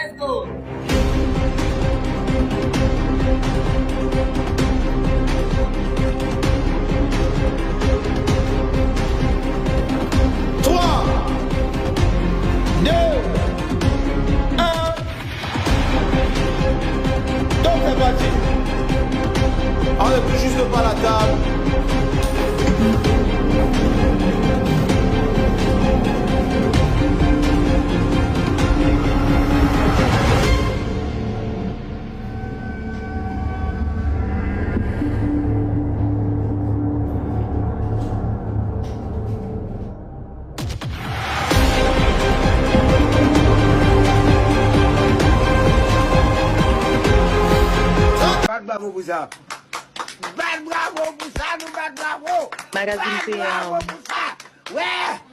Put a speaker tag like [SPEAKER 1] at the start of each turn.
[SPEAKER 1] let's go.
[SPEAKER 2] Trois, deux, un. Donc c'est parti. On ne touche juste pas la table. Bad bravo pour ça. Bad bravo pour ça, nous bad bravo.
[SPEAKER 3] Magazine
[SPEAKER 2] Bad
[SPEAKER 3] PM.
[SPEAKER 2] bravo pour ça. Ouais.